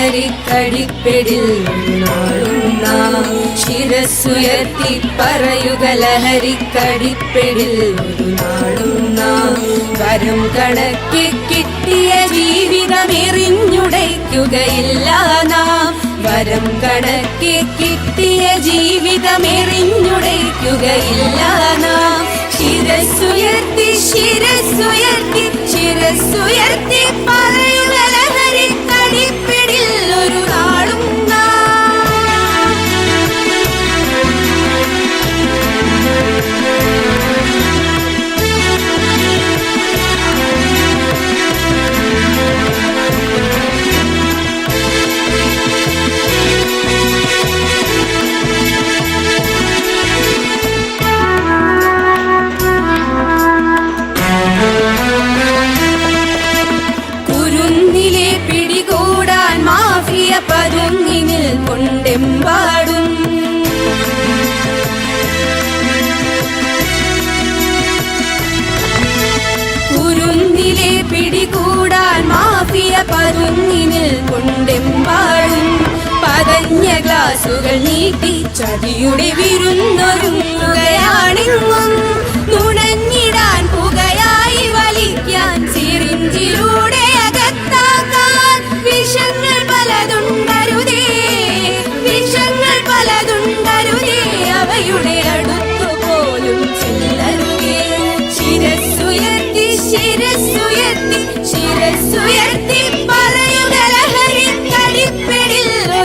ലഹരിക്കടിപ്പെടിൽ നാളും ശിരസ്സുയർത്തി പറയുക ലഹരിക്കടിപ്പെടിൽ ഒരു നാളും വരം കണക്കി കിട്ടിയ ജീവിതമെറിഞ്ഞുടയ്ക്കുകയില്ല നാം വരം കണക്കി കിട്ടിയ ജീവിതമെറിഞ്ഞുടയ്ക്കുകയില്ല നാം ശിരസ്സുയർത്തി ശിരസ്സുയർത്തി ശിരസ്സുയർത്തി പറയുക ലഹരിക്കടിപ്പെടിൽ ഒരു നാളും പതുങ്ങിനിൽ കൊണ്ടെമ്പാടും കുരുന്നിലെ പിടികൂടാൻ മാഫിയ പതുങ്ങിനിൽ കൊണ്ടെമ്പാടും പതഞ്ഞ ഗ്ലാസുകൾ നീട്ടി ചതിയുടെ വിരുന്നൊരുങ്ങുകയാണെങ്ങും നുണഞ്ഞിടാൻ പുകയായി വലിക്കാൻ സിറിഞ്ചിലൂടെ അകത്താക്കാൻ വിഷങ്ങൾ പലതുണ്ടരുതേ വിഷങ്ങൾ പലതുണ്ടരുതേ അവയുടെ അടുത്തുപോലും ചെല്ലരുതേ ശിരസ്സുയർത്തി ശിരസ്സുയർത്തി ശിരസ്സുയർത്തി